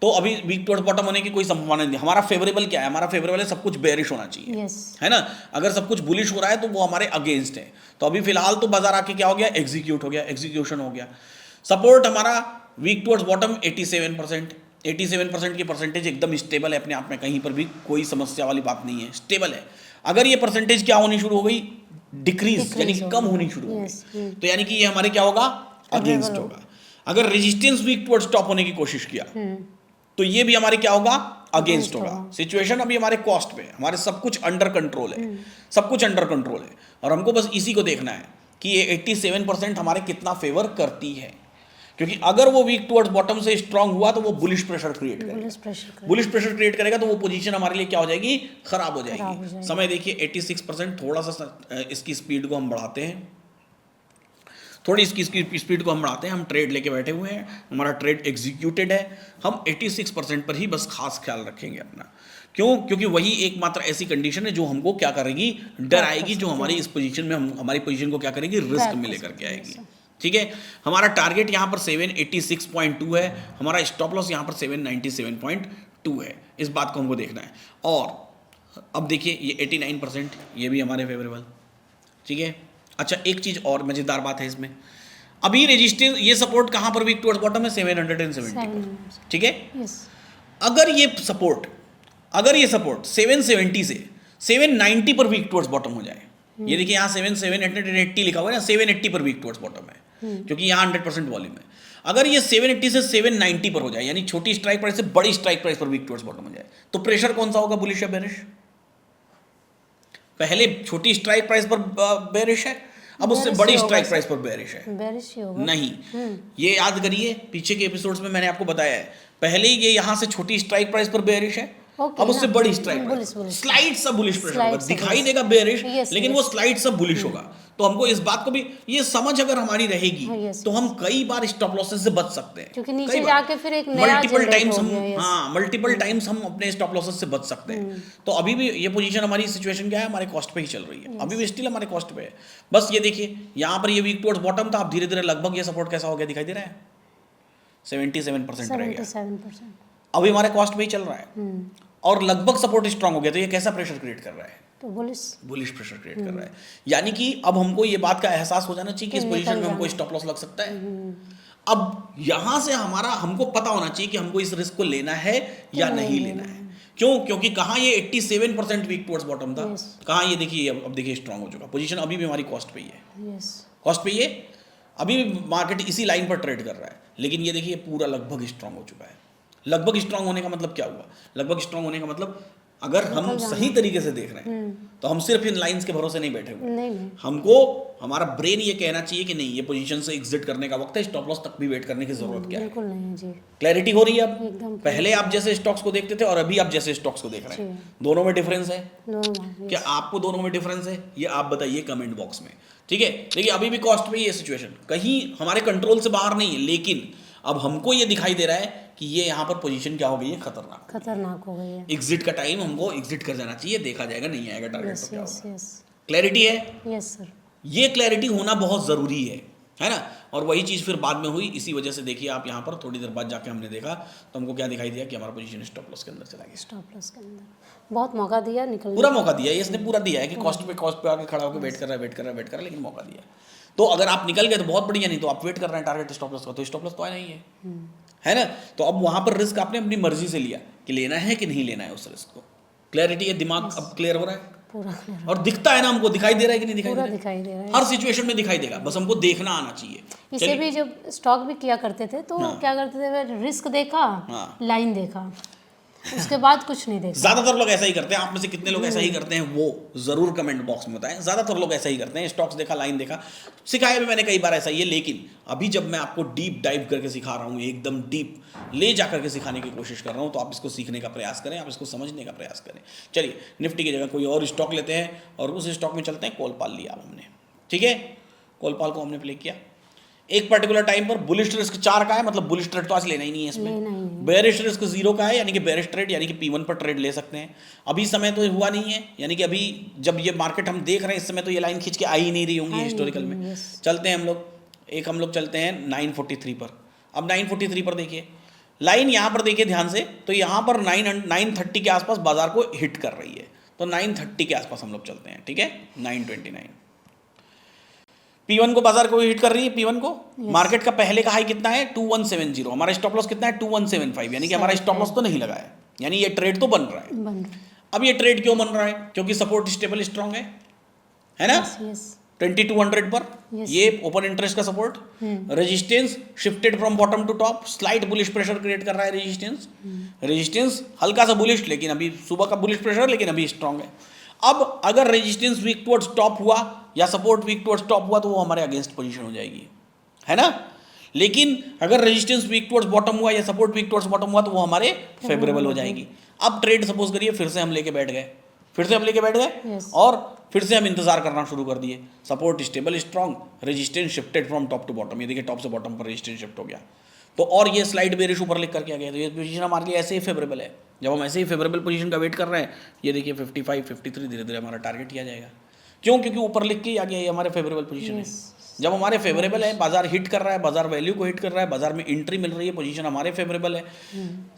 तो अभी वीक टुवर्ड्स बॉटम होने की कोई संभावना नहीं। हमारा फेवरेबल क्या है, हमारा फेवरेबल है सब कुछ बेयरिश होना चाहिए, है ना। अगर सब कुछ बुलिश हो रहा है तो वो हमारे अगेंस्ट है। तो अभी फिलहाल तो बाजार आके क्या हो गया, एग्जीक्यूट हो गया, एग्जीक्यूशन हो गया। सपोर्ट हमारा वीक टुवर्ड्स बॉटम 87%, 87% की परसेंटेज एकदम स्टेबल है अपने आप में, कहीं पर भी कोई समस्या वाली बात नहीं है, स्टेबल है। अगर ये परसेंटेज क्या होनी शुरू हो गई, डिक्रीज यानी कि कम होनी शुरू हो गई, तो यानी कि ये हमारे क्या होगा, अगेंस्ट होगा। अगर रेजिस्टेंस वीक टुवर्ड्स टॉप होने की कोशिश किया तो ये भी हमारे क्या होगा, अगेंस्ट होगा। सिचुएशन अभी हमारे कॉस्ट पे, हमारे सब कुछ अंडर कंट्रोल है, सब कुछ अंडर कंट्रोल है, और हमको बस इसी को देखना है कि ये 87% हमारे कितना फेवर करती है। क्योंकि अगर वो वीक टुवर्ड्स बॉटम से स्ट्रांग हुआ तो वो बुलिश प्रेशर क्रिएट करेगा, बुलिश प्रेशर क्रिएट करेगा तो वो पोजीशन हमारे लिए क्या हो जाएगी, खराब हो जाएगी। समय देखिए 86%, थोड़ा सा इसकी स्पीड को हम बढ़ाते हैं, थोड़ी इसकी स्पीड को हम बढ़ाते हैं। हम ट्रेड लेके बैठे हुए हैं, हमारा ट्रेड एग्जीक्यूटेड है, हम 86% पर ही बस खास ख्याल रखेंगे अपना। क्यों, क्योंकि वही एकमात्र ऐसी कंडीशन है जो हमको क्या करेगी, डर आएगी, जो हमारी इस पोजीशन में हमारी पोजीशन को क्या करेगी, रिस्क में लेकर के आएगी। ठीक है, हमारा टारगेट यहाँ पर 786.2 है, हमारा स्टॉप लॉस यहाँ पर 797.2 है। इस बात को हमको देखना है। और अब देखिए ये 89%, ये भी हमारे फेवरेबल, ठीक है। अच्छा एक चीज़ और मज़ेदार बात है इसमें, अभी रेजिस्टेंस, ये सपोर्ट कहाँ पर वीक टुवर्ड्स बॉटम है, 770 पर, ठीक है। अगर ये सपोर्ट 770 से 790 पर वीक टुवर्ड्स बॉटम हो जाए, ये देखिए यहाँ 780 लिखा हुआ है ना, 780 पर वीक टुवर्ड्स बॉटम है, क्योंकि यहाँ 100% वॉल्यूम है। अगर ये 780 से 790 पर हो जाए, यानी छोटी स्ट्राइक प्राइस से बड़ी स्ट्राइक प्राइस पर वीक टुवर्ड्स बॉटम हो जाए, तो प्रेशर कौन सा होगा, बुलिश या बेरिश। पहले छोटी स्ट्राइक प्राइस पर बेरिश है, अब उससे बड़ी स्ट्राइक प्राइस पर बेरिश है, बेरिश ही होगा। नहीं, ये याद करिए, पीछे के एपिसोड्स में मैंने आपको बताया है, पहले ये यहाँ से छोटी स्ट्राइक प्राइस पर बेरिश है, अब उससे बड़ी स्ट्राइक स्लाइड सा बुलिश प्रेशर होगा, दिखाई देगा बेरिश, लेकिन वो स्लाइड सा बुलिश होगा। तो हमको इस बात को भी, ये समझ अगर हमारी रहेगी तो हम कई बार स्टॉप लॉसेस से बच सकते हैं, क्योंकि नीचे जाके फिर एक नया मल्टीपल टाइम्स हम अपने स्टॉप लॉसेस से बच सकते हैं। तो अभी भी ये पोजीशन हमारी सिचुएशन क्या है, हमारे कॉस्ट पे ही चल रही है, अभी भी स्टिल हमारे कॉस्ट पे है। बस ये देखिए यहाँ पर ये वीक टुवर्ड्स बॉटम था, अब धीरे धीरे लगभग ये सपोर्ट कैसा हो गया, दिखाई दे रहा है, 77% रह गया, अभी हमारे कॉस्ट पे ही चल रहा है, और लगभग सपोर्ट स्ट्रांग हो गया। तो ये कैसा प्रेशर क्रिएट कर रहा है, तो बुलिश प्रेशर क्रिएट कर रहा है। यानी कि अब हमको ये बात का एहसास हो जाना चाहिए कि इस पोजीशन में हमको स्टॉप लॉस लग सकता है। अब यहां से हमको पता होना चाहिए कि हमको इस रिस्क को लेना है या नहीं लेना है। क्यों, क्योंकि कहाँ ये 87% वीक टुवर्ड्स बॉटम था, कहाँ ये देखिए, अब देखिए स्ट्रांग हो चुका, पोजीशन अभी भी हमारी कॉस्ट पे ही है, कॉस्ट पे ही है, अभी भी मार्केट इसी लाइन पर ट्रेड कर रहा है, लेकिन ये देखिए पूरा लगभग स्ट्रांग हो चुका है। लगभग स्ट्रांग होने का मतलब क्या हुआ, लगभग स्ट्रांग होने का मतलब अगर हम सही तरीके से देख रहे हैं तो हम सिर्फ इन लाइंस के भरोसे नहीं बैठे हुए, हमको हमारा ब्रेन ये कहना चाहिए कि नहीं, ये पोजीशन से एग्जिट करने का वक्त है, स्टॉप लॉस तक भी वेट करने की जरूरत क्या है। बिल्कुल नहीं जी, क्लैरिटी हो रही है अब। पहले आप जैसे स्टॉक्स को देखते थे और अभी आप जैसे स्टॉक्स को देख रहे हैं, दोनों में डिफरेंस है क्या, आपको दोनों में डिफरेंस है, ये आप बताइए कमेंट बॉक्स में। ठीक है। देखिए अभी भी कॉस्ट पे ये सिचुएशन कहीं हमारे कंट्रोल से बाहर नहीं है, लेकिन अब हमको ये दिखाई दे रहा है कि ये यहाँ पर पोजीशन क्या हो गई है, खतरनाक हो गई है। एग्जिट का टाइम, हमको एग्जिट कर जाना चाहिए, देखा जाएगा नहीं आएगा टारगेट तो क्या यस होगा। यस क्लैरिटी है, यस सर। ये क्लैरिटी होना बहुत ज़रूरी है ना। और वही चीज़ फिर बाद में हुई, इसी वजह से देखिए आप यहाँ पर थोड़ी देर बाद जाके हमने देखा तो हमको क्या दिखाई दिया कि हमारा पोजीशन स्टॉप लॉस के अंदर चला गया। स्टॉप लॉस के अंदर बहुत मौका दिया निकलने पूरा मौका दिया है, इसने पूरा दिया है कि कॉस्ट पे आके खड़ा होकर वेट कर रहा है, लेकिन मौका दिया। तो अगर आप निकल गए तो बहुत बढ़िया, नहीं तो आप वेट कर रहे हैं टारगेट स्टॉप लॉस का, तो स्टॉप लॉस तो आया नहीं है ना। तो अब वहां पर रिस्क आपने अपनी मर्जी से लिया कि लेना है कि नहीं लेना है उस रिस्क को। क्लैरिटी है, दिमाग अब क्लियर हो रहा है पूरा clear। और दिखता है ना, हमको दिखाई दे रहा है कि नहीं दिखाई पूरा दे रहा दिखाई दे रहा है, है। हर सिचुएशन में दिखाई देगा, बस हमको देखना आना चाहिए। इसे चलिए। भी जब स्टॉक भी किया करते थे तो हाँ। क्या करते थे, रिस्क देखा, हाँ। लाइन देखा, उसके बाद कुछ नहीं देखा। ज्यादातर लोग ऐसा ही करते हैं, आप में से कितने लोग ऐसा ही करते हैं वो जरूर कमेंट बॉक्स में बताएं। ज्यादातर लोग ऐसा ही करते हैं, स्टॉक्स देखा, लाइन देखा, सिखाया भी मैंने कई बार ऐसा ही है। लेकिन अभी जब मैं आपको डीप डाइव करके सिखा रहा हूँ, एकदम डीप ले जा करके सिखाने की कोशिश कर रहा हूँ, तो आप इसको सीखने का प्रयास करें, आप इसको समझने का प्रयास करें। चलिए निफ्टी की जगह कोई और स्टॉक लेते हैं और उस स्टॉक में चलते हैं। कोलपाल लिया हमने, ठीक है, कोलपाल को हमने प्ले किया। एक पर्टिकुलर टाइम पर बुलिश रिस्क 4 का है, मतलब बुलिश ट्रेड तो आज लेना ही नहीं है इसमें। बेरिश रिस्क 0 का है, यानी कि बेरिश ट्रेड यानी कि P1 पर ट्रेड ले सकते हैं। अभी समय तो हुआ नहीं है, यानी कि अभी जब ये मार्केट हम देख रहे हैं इस समय तो ये लाइन खींच के आ ही नहीं रही होंगी हिस्टोरिकल में। चलते हैं हम लोग चलते हैं 943 पर। अब 943 पर देखिए लाइन, यहाँ पर देखिए ध्यान से, तो यहाँ पर 930 के आसपास बाजार को हिट कर रही है, तो 930 के आसपास हम लोग चलते हैं, ठीक है। 929 P1 को बाजार को हिट कर रही है, P1 को मार्केट का पहले का हाई कितना है 2170, हमारा स्टॉप लॉस कितना है 2175, यानी कि हमारा स्टॉप लॉस तो नहीं लगा है, यानी ये ट्रेड तो बन रहा है। अब ये ट्रेड क्यों बन रहा है, क्योंकि सपोर्ट स्टेबल स्ट्रांग है ना। 2200 पर ये ओपन इंटरेस्ट का support, resistance shifted from bottom to top, slight bullish pressure create कर रहा है। रेजिस्टेंस हल्का सा बुलिश, लेकिन अभी सुबह का बुलिश प्रेशर, लेकिन अभी स्ट्रांग है। अब अगर रेजिस्टेंस वीक टुवर्ड्स टॉप हुआ या सपोर्ट वीक टुवर्ड्स टॉप हुआ तो वो हमारे अगेंस्ट पोजीशन हो जाएगी, है ना। लेकिन अगर रेजिस्टेंस वीक टुवर्ड्स बॉटम हुआ या सपोर्ट वीक टुवर्ड्स बॉटम हुआ तो वो हमारे फेवरेबल हो जाएगी। अब ट्रेड सपोज करिए फिर से हम लेके बैठ गए, और फिर से हम इंतजार करना शुरू कर दिए। Support stable strong, resistance shifted from top to bottom, ये देखिए टॉप से बॉटम पर रेजिस्टेंस शिफ्ट हो गया, तो और ये स्लाइड बेरिश ऊपर लिख करके आ गया, तो ये पोजीशन हमारे लिए ऐसे ही फेवरेबल है। जब हम ऐसे ही फेवरेबल पोजीशन का वेट कर रहे हैं, ये देखिए 55 53 धीरे धीरे हमारा टारगेट किया जाएगा। क्यों, क्योंकि ऊपर लिख के ही आ गया ये हमारे फेवरेबल पोजीशन है। जब हमारे फेवरेबल है, बाजार हिट कर रहा है, बाजार वैल्यू को हिट कर रहा है, बाजार में एंट्री मिल रही है, पोजीशन हमारे फेवरेबल है,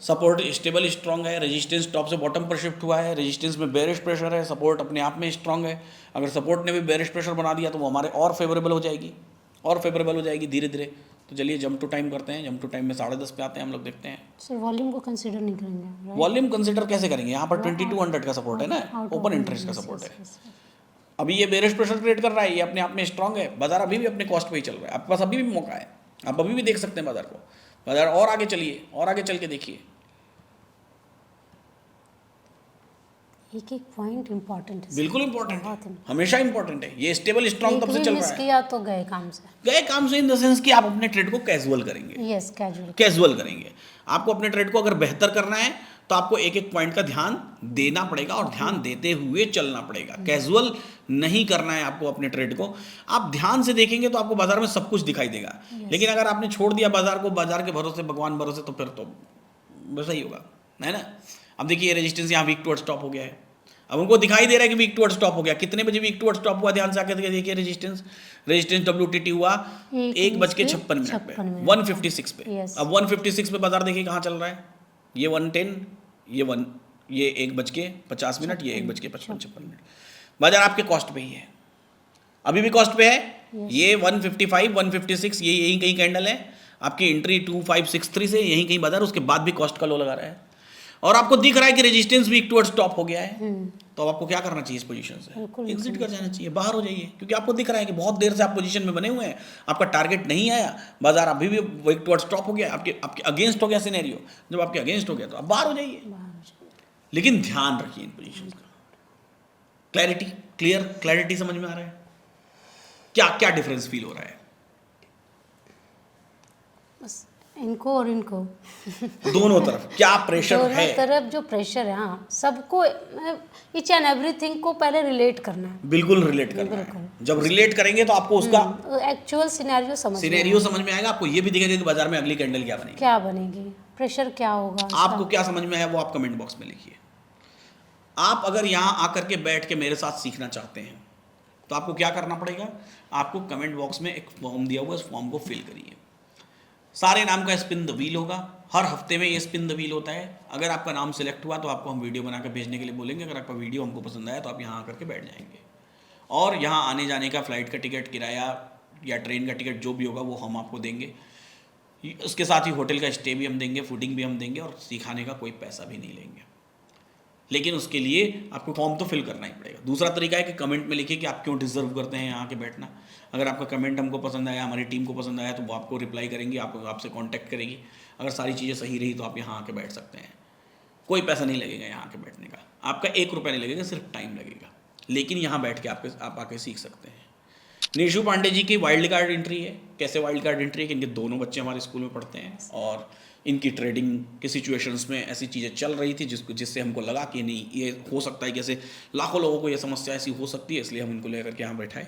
सपोर्ट स्टेबल स्ट्रांग है, रेजिस्टेंस टॉप से बॉटम पर शिफ्ट हुआ है, रेजिस्टेंस में बेरिश प्रेशर है, सपोर्ट अपने आप में स्ट्रांग है। अगर सपोर्ट ने भी बेरिश प्रेशर बना दिया तो वो हमारे और फेवरेबल हो जाएगी धीरे धीरे। तो चलिए जंप टू टाइम करते हैं, जंप टू टाइम में 10:30 पे आते हैं हम लोग, देखते हैं। सर वॉल्यूम को कंसीडर नहीं करेंगे, वॉल्यूम कंसीडर कैसे करेंगे, यहाँ पर 2200 का सपोर्ट है ना, ओपन इंटरेस्ट का सपोर्ट है। अभी ये बेरिश प्रेशर क्रिएट कर रहा है, ये अपने आप में स्ट्रांग है, बाजार अभी भी अपने कॉस्ट पे ही चल रहा है, आपके पास अभी भी मौका है, आप अभी भी देख सकते हैं बाजार को। बाजार और आगे चलिए, और आगे चल के देखिए, एक पॉइंट इंपॉर्टेंट है, बिल्कुल इंपॉर्टेंट है, हमेशा इंपॉर्टेंट है। ये स्टेबल स्ट्रांग तब से चल रहा है, किया तो गए काम से इन द सेंस कि आप अपने ट्रेड को कैजुअल करेंगे। यस, कैजुअल करेंगे। आपको अपने ट्रेड को अगर बेहतर करना है तो आपको एक एक पॉइंट का ध्यान देना पड़ेगा और ध्यान देते हुए चलना पड़ेगा। कैजुअल नहीं करना है आपको अपने ट्रेड को। आप ध्यान से देखेंगे तो आपको बाजार में सब कुछ दिखाई देगा, लेकिन अगर आपने छोड़ दिया बाजार को, बाजार के भरोसे, भगवान भरोसे, तो फिर तो वैसा ही होगा, है ना। अब देखिए रेजिस्टेंस यहाँ वीक टुवर्ड्स टॉप हो गया है, अब उनको दिखाई दे रहा है कि वीक टुवर्ड्स टॉप हो गया। कितने बजे वीक टुवर्ड्स टॉप हुआ, ध्यान से आकर देखिए, रेजिस्टेंस WTT हुआ 1:56 पे 156 पे। अब 156 पे बाजार देखिए कहाँ चल रहा है, ये 110, ये 1:50, ये 1:55 बाजार आपके कॉस्ट पे ही है, अभी भी कॉस्ट पे है। ये 155 156 ये यही कहीं कैंडल है, आपकी एंट्री 2563 से यहीं कहीं बाजार, उसके बाद भी कॉस्ट का लो लगा रहा है, और आपको दिख रहा है कि रेजिस्टेंस वीक टुवर्ड्स टॉप हो गया है। तो अब आपको क्या करना चाहिए, इस पोजीशन से एग्जिट कर जाना चाहिए, बाहर हो जाइए, क्योंकि आपको दिख रहा है कि बहुत देर से आप पोजीशन में बने हुए हैं, आपका टारगेट नहीं आया, बाजार अभी भी वीक टुवर्ड्स टॉप हो गया, आपके अगेंस्ट हो गया सिनेरियो। जब आपके अगेंस्ट हो गया तो आप बाहर हो जाइए, लेकिन ध्यान रखिए इन पोजीशन का। क्लैरिटी समझ में आ रहा है, क्या क्या डिफरेंस फील हो रहा है? बस इनको और इनको दोनों तरफ क्या प्रेशर दोनों है, तरफ जो प्रेशर है, हाँ सबको, ईच एंड एवरीथिंग को पहले रिलेट करना है। बिल्कुल रिलेट करना है। जब रिलेट करेंगे तो आपको उसका एक्चुअल सिनेरियो समझ में सिनेरियो समझ में आएगा, आपको ये भी दिखेगा कि बाजार में अगली कैंडल क्या बनेगी, क्या बनेगी, प्रेशर क्या होगा आपको क्या समझ में आया वो आप कमेंट बॉक्स में लिखिए। आप अगर यहाँ आकर के बैठ के मेरे साथ सीखना चाहते हैं तो आपको क्या करना पड़ेगा, आपको कमेंट बॉक्स में एक फॉर्म दिया हुआ है, उस फॉर्म को फिल करिए। सारे नाम का स्पिन द व्हील होगा, हर हफ्ते में ये स्पिन द व्हील होता है। अगर आपका नाम सिलेक्ट हुआ तो आपको हम वीडियो बना कर भेजने के लिए बोलेंगे। अगर आपका वीडियो हमको पसंद आया तो आप यहाँ आकर के बैठ जाएंगे, और यहाँ आने जाने का, फ्लाइट का टिकट, किराया या ट्रेन का टिकट जो भी होगा वो हम आपको देंगे। उसके साथ ही होटल का स्टे भी हम देंगे, फूडिंग भी हम देंगे, और सिखाने का कोई पैसा भी नहीं लेंगे। लेकिन उसके लिए आपको फॉर्म तो फिल करना ही पड़ेगा। दूसरा तरीका है कि कमेंट में लिखिए कि आप क्यों डिजर्व करते हैं यहाँ के बैठना। अगर आपका कमेंट हमको पसंद आया, हमारी टीम को पसंद आया, तो वो आपको रिप्लाई करेंगी, आपसे कांटेक्ट करेगी। अगर सारी चीज़ें सही रही तो आप यहाँ आके बैठ सकते हैं। कोई पैसा नहीं लगेगा यहाँ आके बैठने का, आपका 1 रुपया नहीं लगेगा, सिर्फ टाइम लगेगा। लेकिन यहाँ बैठ के आप आके सीख सकते हैं। निशु पांडे जी की वाइल्ड कार्ड एंट्री है। कैसे वाइल्ड कार्ड एंट्री है कि इनके दोनों बच्चे हमारे स्कूल में पढ़ते हैं, और इनकी ट्रेडिंग के सिचुएशंस में ऐसी चीज़ें चल रही थी जिससे हमको लगा कि नहीं, ये हो सकता है कि ऐसे लाखों लोगों को ये समस्या ऐसी हो सकती है, इसलिए हम इनको लेकर के यहाँ बैठाए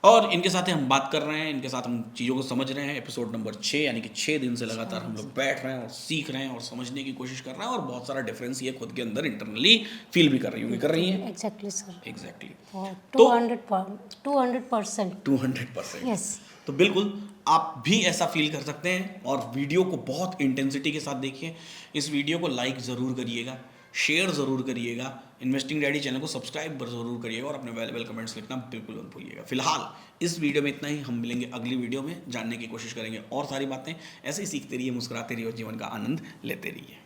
और इनके साथ हम बात कर रहे हैं, इनके साथ हम चीज़ों को समझ रहे हैं। एपिसोड नंबर 6, यानी कि 6 दिन से लगातार हम लोग बैठ रहे हैं और सीख रहे हैं और समझने की कोशिश कर रहे हैं, और बहुत सारा डिफरेंस ये खुद के अंदर इंटरनली फील भी कर रही होंगी, कर रही हैं। Exactly sir, exactly 200%। यस, तो बिल्कुल आप भी ऐसा फील कर सकते हैं, और वीडियो को बहुत इंटेंसिटी के साथ देखिए। इस वीडियो को लाइक ज़रूर करिएगा, शेयर ज़रूर करिएगा, इन्वेस्टिंग डैडी चैनल को सब्सक्राइब ज़रूर करिएगा, और अपने वैल्यूएबल कमेंट्स लिखना बिल्कुल मत भूलिएगा। फिलहाल इस वीडियो में इतना ही। हम मिलेंगे अगली वीडियो में, जानने की कोशिश करेंगे और सारी बातें। ऐसे ही सीखते रहिए, मुस्कुराते रहिए और जीवन का आनंद लेते रहिए।